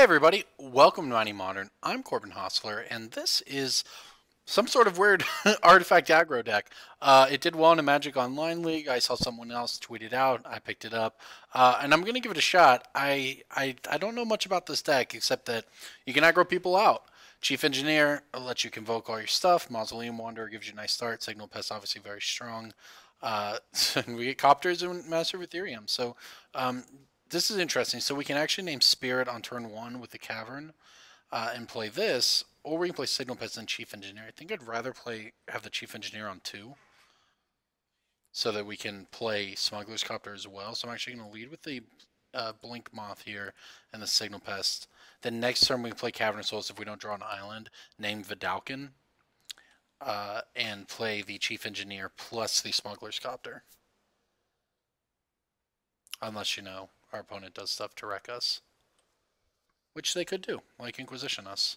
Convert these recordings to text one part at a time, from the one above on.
Hey everybody, welcome to Mighty Modern. I'm Corbin Hostler, and this is some sort of weird artifact aggro deck. It did well in a Magic Online League. I saw someone else tweet it out. I picked it up, and I'm going to give it a shot. I don't know much about this deck except that you can aggro people out. Chief Engineer lets you convoke all your stuff. Mausoleum Wanderer gives you a nice start. Signal Pest obviously very strong. We get Copters and Master of Ethereum. So this is interesting. So we can actually name Spirit on turn one with the Cavern and play this, or we can play Signal Pest and Chief Engineer. I think I'd rather have the Chief Engineer on two, so that we can play Smuggler's Copter as well. So I'm actually going to lead with the Blink Moth here and the Signal Pest. Then next turn we can play Cavern of Souls if we don't draw an island named Vidalcan, and play the Chief Engineer plus the Smuggler's Copter. Unless, our opponent does stuff to wreck us. Which they could do, like Inquisition us.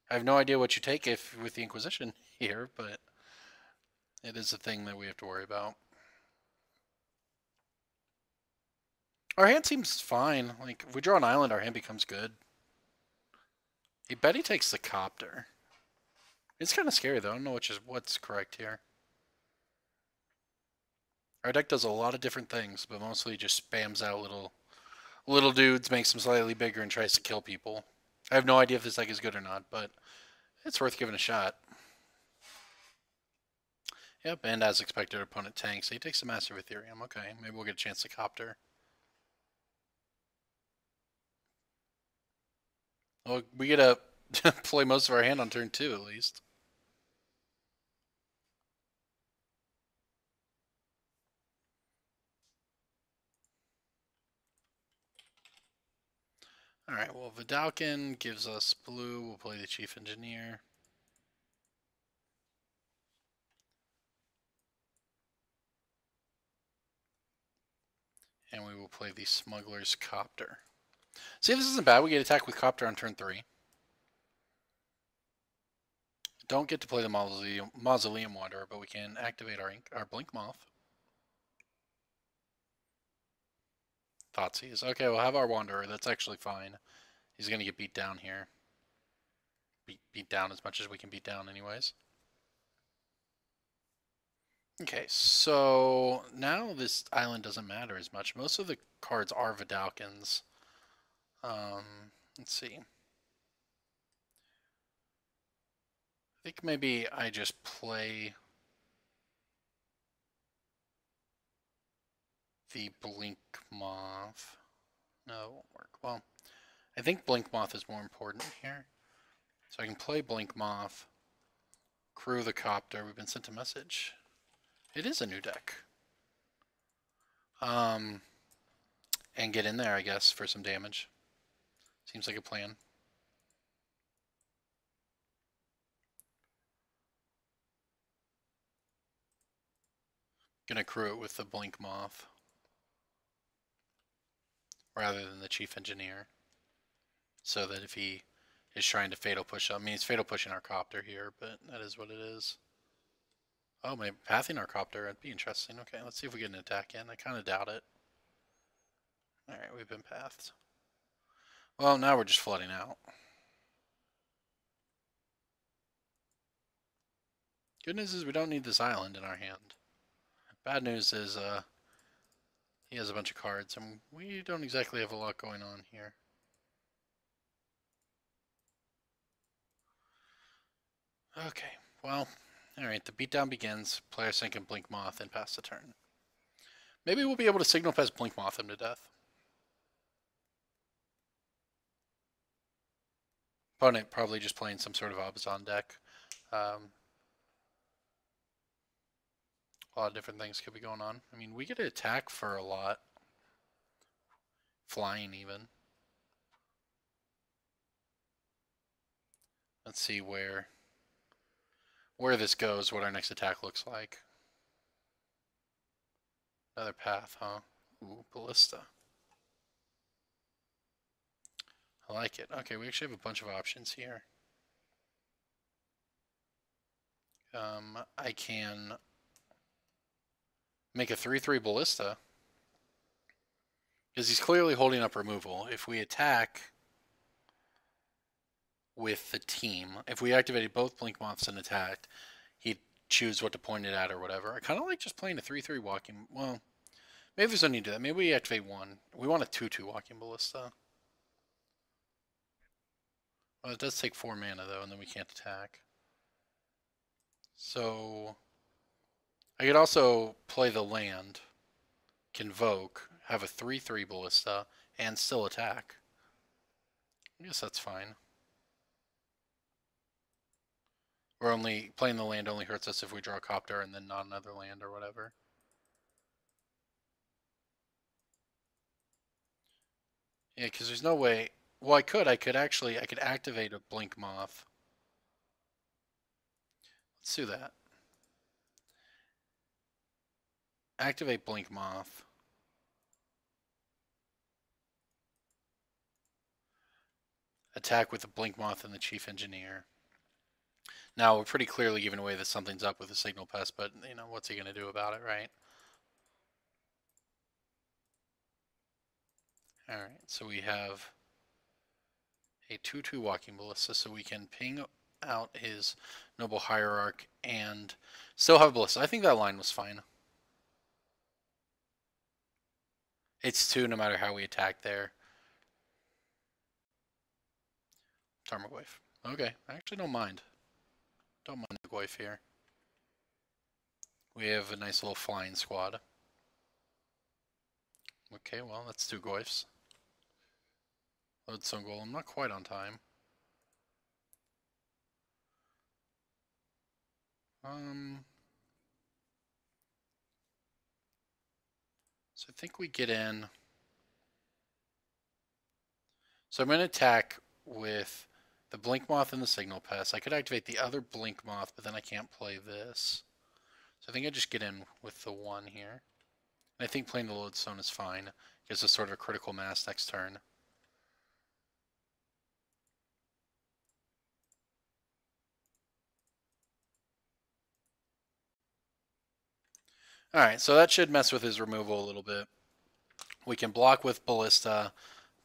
I have no idea what you take with the Inquisition here, but it is a thing that we have to worry about. Our hand seems fine. Like, if we draw an island, our hand becomes good. I bet he takes the Copter. It's kind of scary, though. I don't know what's correct here. Our deck does a lot of different things, but mostly just spams out little dudes, makes them slightly bigger, and tries to kill people. I have no idea if this deck is good or not, but it's worth giving a shot. Yep, and as expected, our opponent tanks. So he takes the Master of Ethereum. Okay, maybe we'll get a chance to Copter. Well, we get to play most of our hand on turn two, at least. Alright, well, Vidalcan gives us blue. We'll play the Chief Engineer. And we will play the Smuggler's Copter. See, if this isn't bad, we get attack with Copter on turn 3. Don't get to play the Mausoleum Wanderer, but we can activate our Blink Moth. Thoughtseize. Okay, we'll have our Wanderer. That's actually fine. He's going to get beat down here. Beat down as much as we can beat down anyways. Okay, so now this island doesn't matter as much. Most of the cards are Vidalcans. Let's see. I think maybe I just play the Blink Moth. No, it won't work. Well, I think Blink Moth is more important here. So I can play Blink Moth, crew the Copter. We've been sent a message. It is a new deck. And get in there, I guess, for some damage. Seems like a plan. Gonna crew it with the Blink Moth rather than the Chief Engineer, so that if he is trying to fatal push, I mean, he's fatal pushing our Copter here, but that is what it is. Oh, maybe pathing our Copter, that'd be interesting. Okay, let's see if we get an attack in. I kind of doubt it. Alright, we've been pathed. Well, now we're just flooding out. Good news is we don't need this island in our hand. Bad news is he has a bunch of cards, and we don't exactly have a lot going on here. Okay, well, alright, the beatdown begins. Player sync and Blink Moth and pass the turn. Maybe we'll be able to Signal Pest Blink Moth him to death. Opponent probably just playing some sort of Abzan deck. A lot of different things could be going on. I mean, we get to attack for a lot. Flying even. Let's see where this goes, what our next attack looks like. Another path, huh? Ooh, Ballista. I like it. Okay, we actually have a bunch of options here. I can make a 3/3 Ballista, because he's clearly holding up removal. If we attack, with the team. If we activated both Blink Moths and attacked, he'd choose what to point it at or whatever. I kind of like just playing a 3/3 walking. Well, maybe there's no need to do that. Maybe we activate one. We want a 2/2 walking ballista. Well, it does take 4 mana though, and then we can't attack. So I could also play the land, Convoke, have a 3/3 ballista, and still attack. I guess that's fine. We're only playing the land only hurts us if we draw a Copter and then not another land or whatever. Yeah, because there's no way. Well, I could activate a Blink Moth. Let's do that. Activate Blink Moth. Attack with the Blink Moth and the Chief Engineer. Now, we're pretty clearly giving away that something's up with the Signal Pest, but, you know, what's he going to do about it, right? Alright, so we have a 2/2 Walking Ballista, so we can ping out his Noble Hierarch and still have a Ballista. I think that line was fine. It's 2 no matter how we attack there. Tarmogoyf. Okay, I actually don't mind. Don't mind the Goyf here. We have a nice little flying squad. Okay, well, that's 2 Goyfs. Lodestone Golem, not quite on time. So I think we get in. So I'm going to attack with the Blink Moth and the Signal Pest. I could activate the other Blink Moth, but then I can't play this. So I think I just get in with the 1 here. And I think playing the Lodestone is fine. Gives us sort of a critical mass next turn. Alright, so that should mess with his removal a little bit. We can block with Ballista,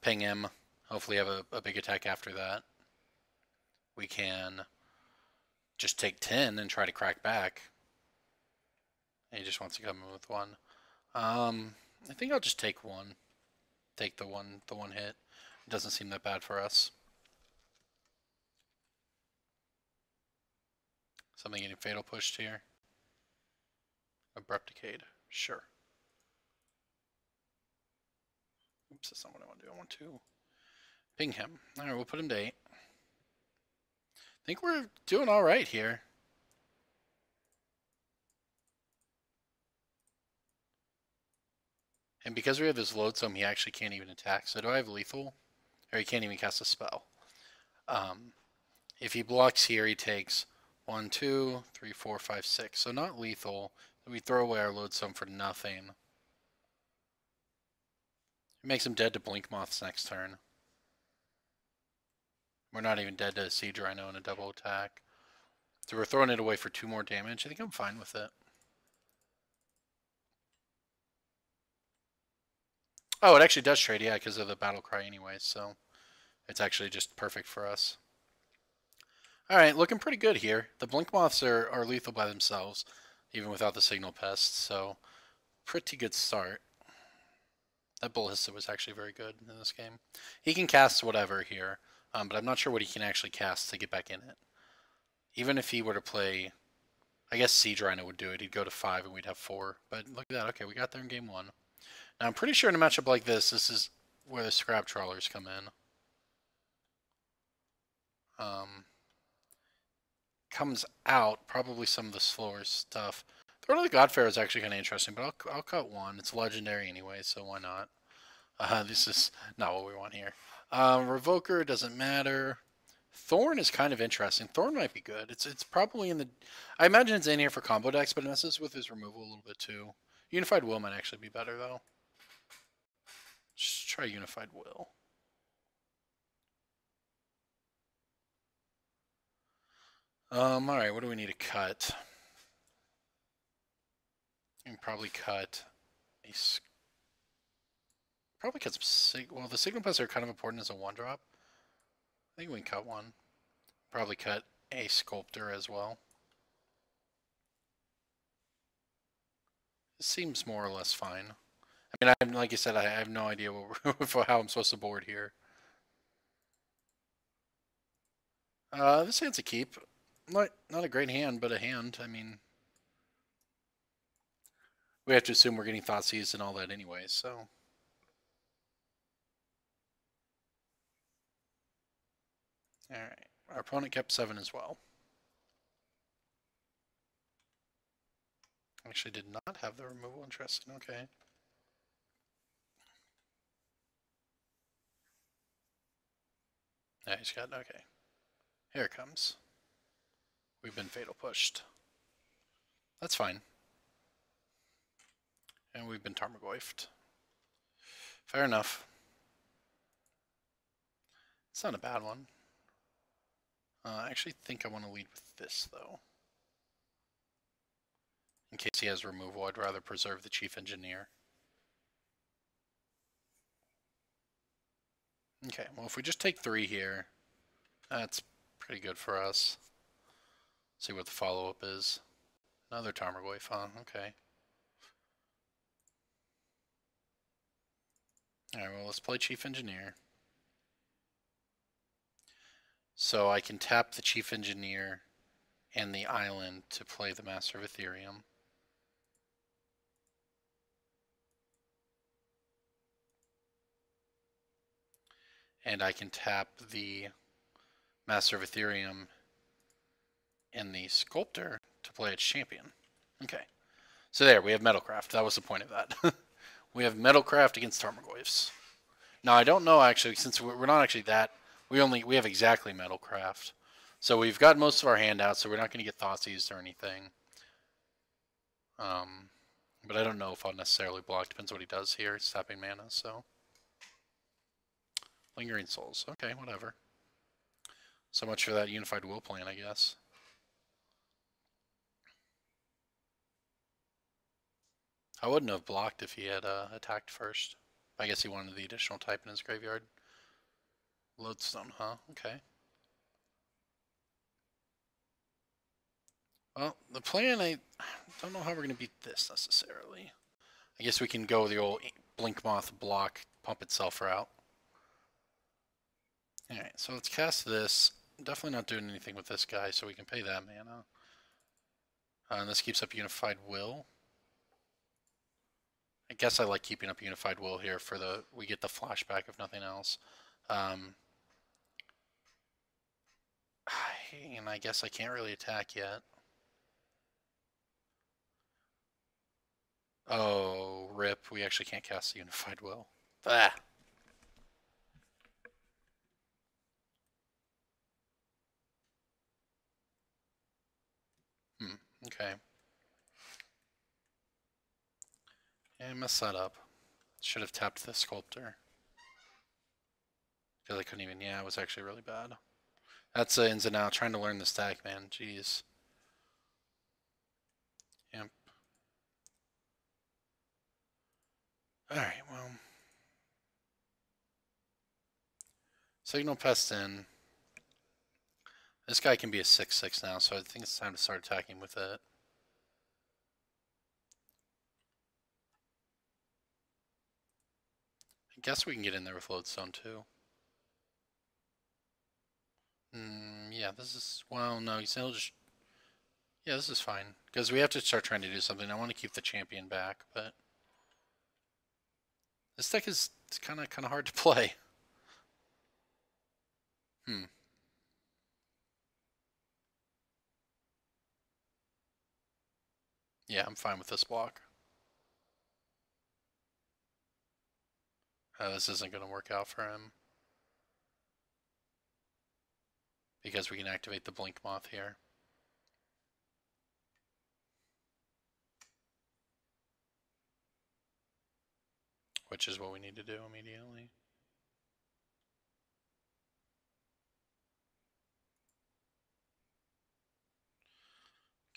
ping him, hopefully have a big attack after that. We can just take 10 and try to crack back. He just wants to come in with 1. I think I'll just take 1. Take the one hit. It doesn't seem that bad for us. Something getting fatal pushed here. Abrupt Decade. Sure. Oops, that's not what I want to do. I want to ping him. Alright, we'll put him to 8. I think we're doing alright here. And because we have this Lodestone, he actually can't even attack. So do I have lethal? Or he can't even cast a spell. If he blocks here, he takes 1, 2, 3, 4, 5, 6. So not lethal. We throw away our Lodestone for nothing. It makes him dead to Blink Moths next turn. We're not even dead to Siege Rhino in a double attack. So we're throwing it away for 2 more damage. I think I'm fine with it. Oh, it actually does trade, yeah, because of the Battle Cry anyway, so it's actually just perfect for us. Alright, looking pretty good here. The Blink Moths are lethal by themselves, even without the Signal Pest, so pretty good start. That Ballista was actually very good in this game. He can cast whatever here, but I'm not sure what he can actually cast to get back in it. Even if he were to play, I guess Siege Rhino would do it. He'd go to 5 and we'd have 4. But look at that. Okay, we got there in game 1. Now I'm pretty sure in a matchup like this, this is where the Scrap Trawlers come in. Comes out probably some of the slower stuff. Throne of the Godfair is actually kind of interesting, but I'll cut 1. It's legendary anyway, so why not? This is not what we want here. Revoker doesn't matter. Thorn is kind of interesting. Thorn might be good. It's probably in the... I imagine it's in here for combo decks, but it messes with his removal a little bit too. Unified Will might actually be better, though. Just try Unified Will. Alright, what do we need to cut? We can probably cut a... Probably cut some... Well, the Signal Pests are kind of important as a 1-drop. I think we can cut 1. Probably cut a Sculptor as well. It seems more or less fine. I mean, like you said, I have no idea how I'm supposed to board here. This hand's a keep. Not a great hand, but a hand. I mean, we have to assume we're getting Thoughtseize and all that anyway, so. Alright. Our opponent kept 7 as well. Actually did not have the removal. Interesting. Okay. Yeah, he's got. Okay. Here it comes. We've been fatal pushed. That's fine. And we've been Tarmogoyfed. Fair enough. It's not a bad one. I actually think I want to lead with this, though. In case he has removal, I'd rather preserve the Chief Engineer. Okay, well, if we just take 3 here, that's pretty good for us. See what the follow-up is. Another Tarmogoyf, huh? Okay. Alright, well, let's play Chief Engineer. So I can tap the Chief Engineer and the island to play the Master of Ethereum. And I can tap the Master of Ethereum and the Sculptor to play its champion. Okay. So there, we have Metalcraft. That was the point of that. We have Metalcraft against Tarmogoyfs. Now, I don't know, actually, since we're not actually that... We have exactly Metalcraft. So we've got most of our handouts, so we're not going to get Thoughtseized or anything. But I don't know if I'll necessarily block. Depends what he does here. He's tapping mana, so... Lingering Souls. Okay, whatever. So much for that Unified Will plan, I guess. I wouldn't have blocked if he had attacked first. I guess he wanted the additional type in his graveyard. Lodestone, huh? Okay. Well, the plan, I don't know how we're going to beat this necessarily. I guess we can go the old Blinkmoth block, pump itself out. Alright, so let's cast this. Definitely not doing anything with this guy, so we can pay that mana. And this keeps up Unified Will. I guess I like keeping up Unified Will here for we get the flashback if nothing else. And I guess I can't really attack yet. Oh, rip. We actually can't cast the Unified Will. Ah! Okay. Yeah, I messed that up. Should have tapped the Sculptor. Because I couldn't even... Yeah, it was actually really bad. That's the ins and outs. Trying to learn this deck, man. Jeez. Yep. Alright, well... Signal Pest in. This guy can be a 6/6 now, so I think it's time to start attacking with it. I guess we can get in there with Lodestone too. Yeah, this is... Well, no, he'll just... Yeah, this is fine. Because we have to start trying to do something. I want to keep the champion back, but... This deck is kind of hard to play. Yeah, I'm fine with this block. This isn't going to work out for him. Because we can activate the Blink Moth here. Which is what we need to do immediately.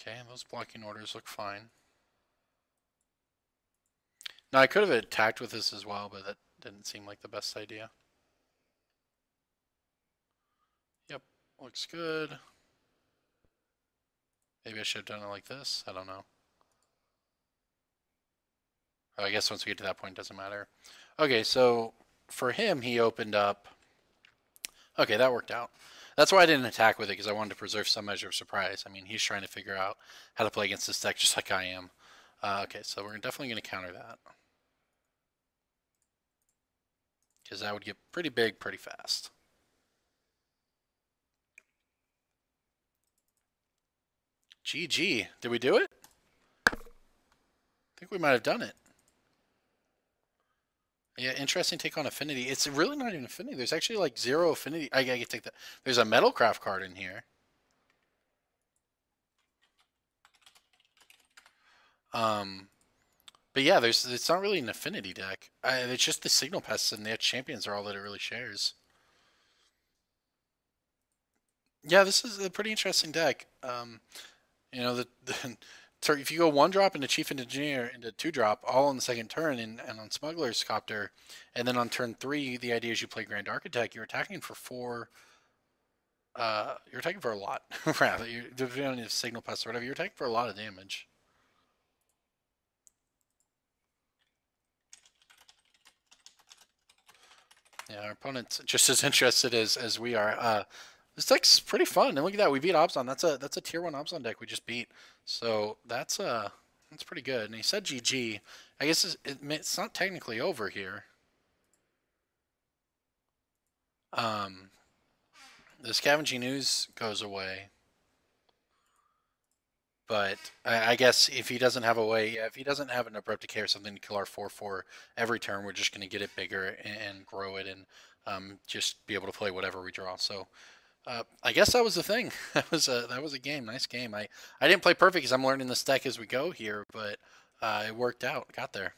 Okay, those blocking orders look fine. Now, I could have attacked with this as well, but that didn't seem like the best idea. Yep, Looks good. Maybe I should have done it like this. I don't know. Oh, I guess once we get to that point, it doesn't matter. Okay, so for him, he opened up. Okay, that worked out. That's why I didn't attack with it, because I wanted to preserve some measure of surprise. I mean, he's trying to figure out how to play against this deck just like I am. Okay, so we're definitely going to counter that. Because that would get pretty big pretty fast. GG. Did we do it? I think we might have done it. Yeah, interesting take on affinity. It's really not even affinity. There's actually like 0 affinity. I gotta take that. There's a Metalcraft card in here. But yeah, it's not really an affinity deck. It's just the Signal Pests and the Champions are all that it really shares. Yeah, this is a pretty interesting deck. You know, if you go 1-drop into Chief Engineer into 2-drop, all on the second turn, and on Smuggler's Copter, and then on turn 3, the idea is you play Grand Architect. You're attacking for 4. You're attacking for a lot. Rather, depending on your Signal Pest or whatever, you're attacking for a lot of damage. Yeah, our opponent's just as interested as we are. This deck's pretty fun, and look at that, we beat Abzan. That's a tier 1 Abzan deck we just beat. So that's pretty good. And he said GG. I guess it's not technically over here. The Scavenging Ooze goes away. But I guess if he doesn't have a way, if he doesn't have an Abrupt Decay or something to kill our 4/4 every turn, we're just going to get it bigger and grow it, and just be able to play whatever we draw. So I guess that was the thing. That was a game, nice game. I didn't play perfect because I'm learning this deck as we go here, but it worked out. Got there.